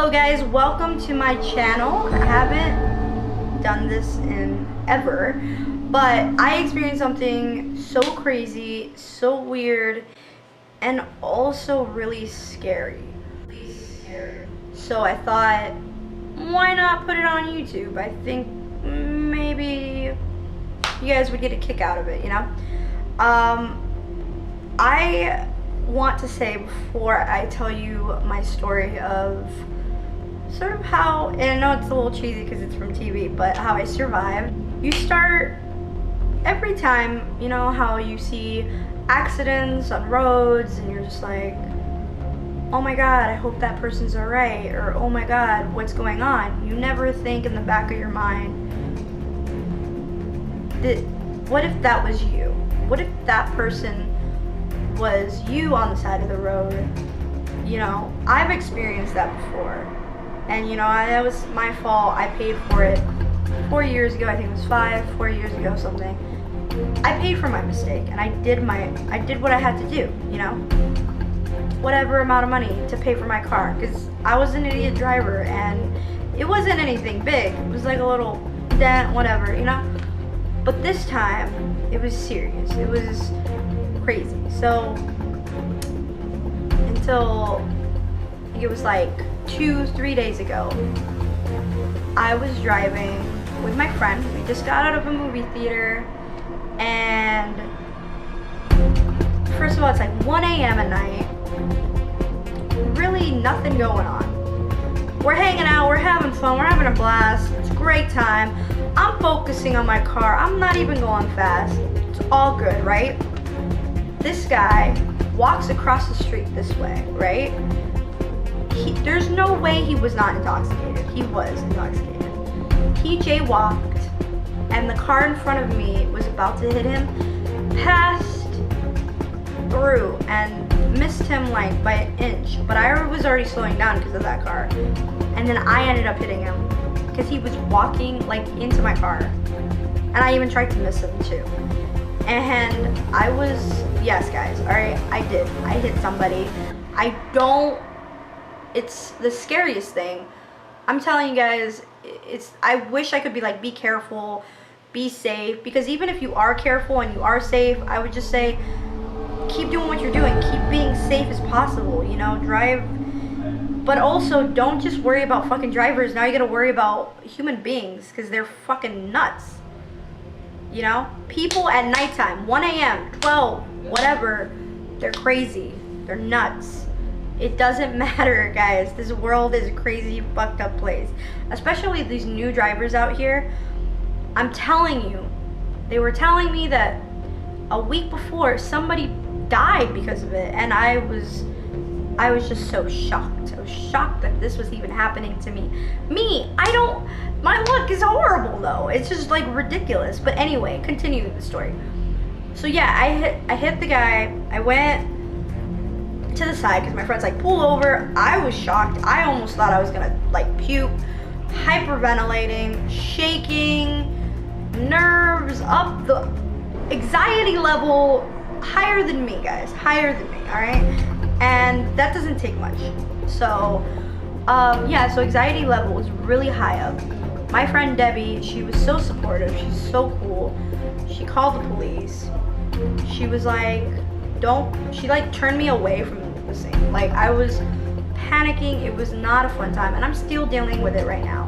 Hello guys, welcome to my channel. I haven't done this in ever, but I experienced something so crazy, so weird, and also really scary. So I thought, why not put it on YouTube? I think maybe you guys would get a kick out of it, you know? I want to say before I tell you my story of sort of how, and I know it's a little cheesy because it's from TV, but how I survived. You start every time, you know how you see accidents on roads and you're just like, oh my god, I hope that person's alright, or oh my god, what's going on? You never think in the back of your mind, what if that was you? What if that person was you on the side of the road? You know, I've experienced that before, and you know, that was my fault. I paid for it 4 years ago. I think it was 4 years ago, something. I paid for my mistake, and I did what I had to do, you know, whatever amount of money to pay for my car, because I was an idiot driver, and it wasn't anything big. It was like a little dent, whatever, you know. But this time, it was serious. It was crazy. So until I think it was like 2-3 days ago, I was driving with my friend. We just got out of a movie theater, and first of all, it's like 1 a.m. at night. Really nothing going on. We're hanging out, we're having fun, we're having a blast. It's a great time. I'm focusing on my car. I'm not even going fast. It's all good, right? This guy walks across the street this way, right? There's no way he was not intoxicated. He was intoxicated. He jaywalked, and the car in front of me was about to hit him, passed through and missed him like by an inch, but I was already slowing down because of that car, and then I ended up hitting him because he was walking like into my car, and I even tried to miss him too. And I was, yes guys, alright, I hit somebody. It's the scariest thing. I'm telling you guys, I wish I could be like, be careful, be safe, because even if you are careful and you are safe, I would just say, keep doing what you're doing, keep being safe as possible, you know, drive, but also don't just worry about fucking drivers. Now you gotta worry about human beings, because they're fucking nuts. You know, people at nighttime, 1 a.m., 12, whatever, they're crazy. They're nuts. It doesn't matter, guys. This world is a crazy, fucked up place. Especially these new drivers out here. I'm telling you, they were telling me that a week before somebody died because of it, and I was just so shocked. I was shocked that this was even happening to me. My luck is horrible though. It's just like ridiculous. But anyway, continuing the story. So yeah, I hit the guy. I went to the side because my friend's like, pull over. I was shocked. I almost thought I was gonna like puke, hyperventilating, shaking, nerves up, the anxiety level higher than me, guys, higher than me, all right? And that doesn't take much. So yeah, so anxiety level was really high up. My friend Debbie, she was so supportive. She's so cool. She called the police. She was like, she like turned me away from the scene. Like, I was panicking. It was not a fun time, and I'm still dealing with it right now.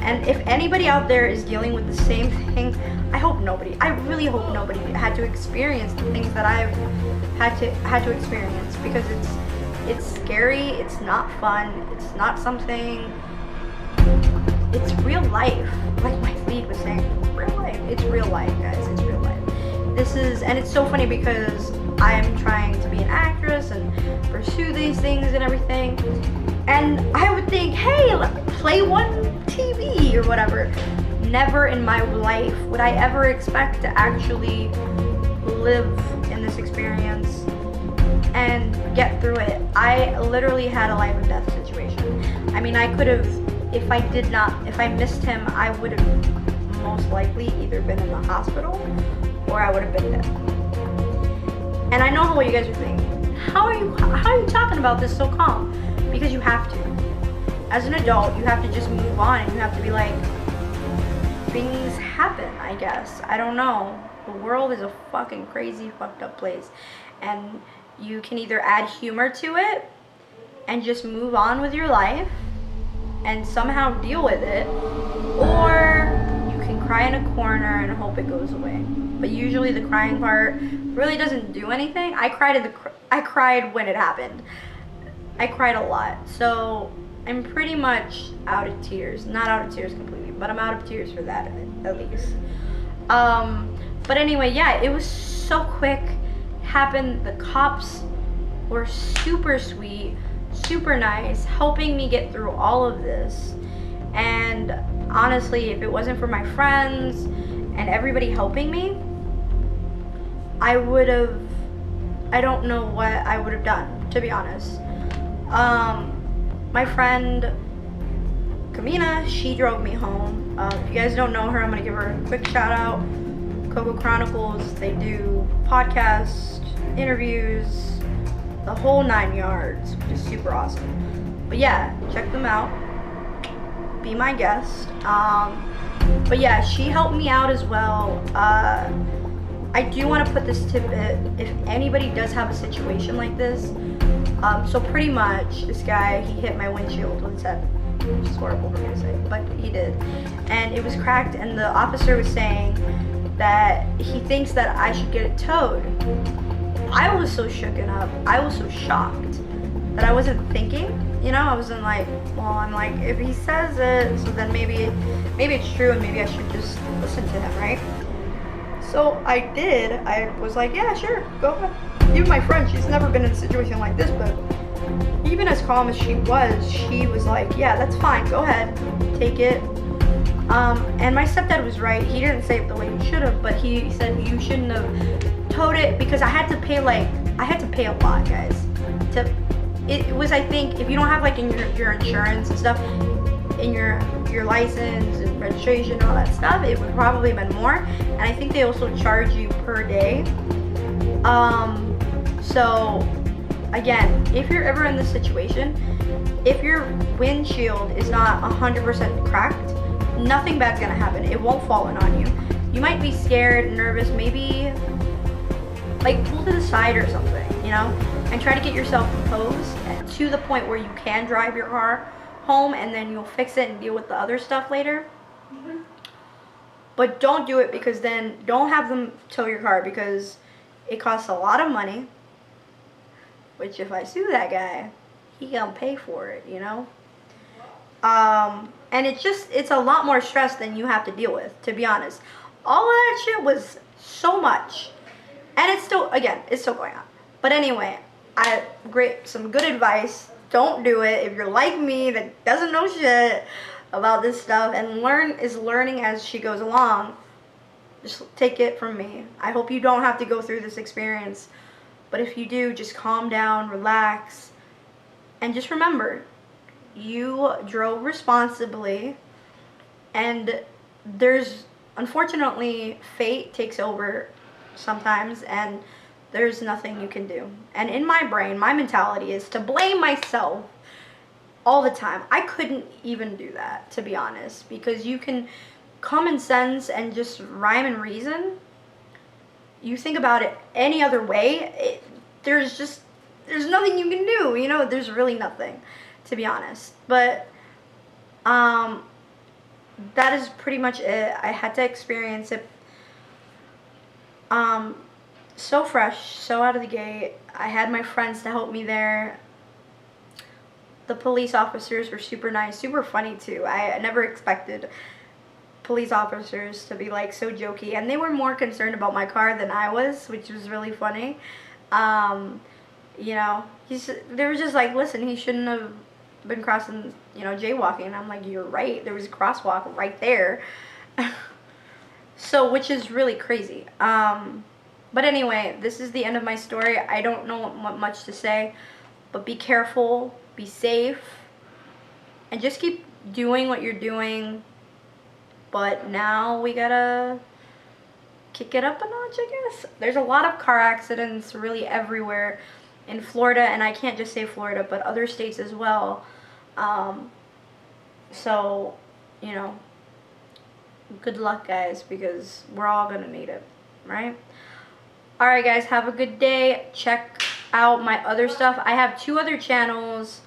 And if anybody out there is dealing with the same thing, I really hope nobody had to experience the things that I've had to experience, because it's scary, it's not fun, it's not something, it's real life. Like my feed was saying, real life. It's real life, guys, it's real life. And it's so funny because I'm trying to be an actress and pursue these things and everything. And I would think, hey, play one TV or whatever. Never in my life would I ever expect to actually live in this experience and get through it. I literally had a life and death situation. I mean, I could have, if I missed him, I would have most likely either been in the hospital or I would have been dead. And I know what you guys are thinking. How are you talking about this so calm? Because you have to. as an adult, you have to just move on, and you have to be like, things happen, I guess. I don't know. The world is a fucking crazy, fucked up place. And you can either add humor to it and just move on with your life and somehow deal with it, or you can cry in a corner and hope it goes away. But usually the crying part really doesn't do anything. I cried when it happened. I cried a lot. So I'm pretty much out of tears. Not out of tears completely, but I'm out of tears for that at least. But anyway, yeah, it was so quick. Happened. The cops were super sweet, super nice, helping me get through all of this. And honestly, if it wasn't for my friends and everybody helping me, I don't know what I would have done, to be honest. My friend Kamina, she drove me home. If you guys don't know her, I'm gonna give her a quick shout out. Coco Chronicles, they do podcasts, interviews, the whole 9 yards, which is super awesome. But yeah, check them out. Be my guest. But yeah, she helped me out as well. I do want to put this tidbit, if anybody does have a situation like this. So pretty much, this guy, he hit my windshield with his head, which is horrible for me to say, but he did. And it was cracked, and the officer was saying that he thinks that I should get it towed. I was so shooken up, I was so shocked that I wasn't thinking, you know, I wasn't like, well, I'm like, if he says it, so then maybe it's true, and maybe I should just listen to him, right? So I did. I was like, yeah, sure, go ahead. Even my friend, she's never been in a situation like this, but even as calm as she was like, yeah, that's fine, go ahead, take it. And my stepdad was right. He didn't say it the way he should have, but he said you shouldn't have towed it, because I had to pay a lot, guys. It was, I think, if you don't have like in your insurance and stuff, in your license and registration and all that stuff, it would probably have been more. And I think they also charge you per day. So again, if you're ever in this situation, if your windshield is not 100% cracked, nothing bad's gonna happen. It won't fall in on you. You might be scared, nervous, maybe like pull to the side or something, you know, and try to get yourself composed to the point where you can drive your car home, and then you'll fix it and deal with the other stuff later. But don't do it, because then don't have them tow your car, because it costs a lot of money, which if I sue that guy, he gonna pay for it, you know. And it's a lot more stress than you have to deal with, to be honest. All of that shit was so much, and it's still going on. But anyway, some good advice. Don't do it. If you're like me that doesn't know shit about this stuff and learning as she goes along, just take it from me. I hope you don't have to go through this experience, but if you do, just calm down, relax, and just remember, you drove responsibly, and unfortunately, fate takes over sometimes, and there's nothing you can do. And in my brain, my mentality is to blame myself all the time. I couldn't even do that, to be honest, because you can common sense and just rhyme and reason. You think about it any other way, there's nothing you can do, you know, there's really nothing, to be honest. But that is pretty much it. I had to experience it so fresh, so out of the gate. I had my friends to help me there. The police officers were super nice, super funny too. I never expected police officers to be like so jokey, and they were more concerned about my car than I was, which was really funny. You know, they were just like, listen, he shouldn't have been crossing, you know, jaywalking. And I'm like, you're right, there was a crosswalk right there. So, which is really crazy. But anyway, this is the end of my story. I don't know what much to say, but be careful, be safe, and just keep doing what you're doing. But now we gotta kick it up a notch, I guess. There's a lot of car accidents really everywhere in Florida, and I can't just say Florida, but other states as well. So, you know, good luck, guys, because we're all gonna need it, right? Alright, guys, have a good day. Check out my other stuff. I have 2 other channels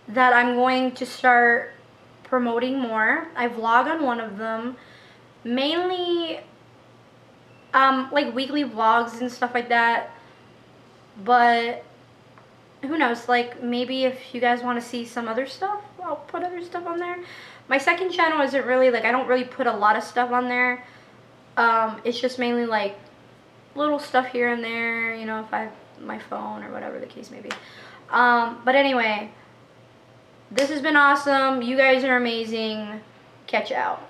that I'm going to start promoting more. I vlog on one of them, mainly like weekly vlogs and stuff like that, but who knows, like maybe if you guys want to see some other stuff, I'll put other stuff on there. My second channel isn't really like, I don't really put a lot of stuff on there. It's just mainly like little stuff here and there, you know, if I have my phone or whatever the case may be. But anyway, this has been awesome. You guys are amazing. Catch you out.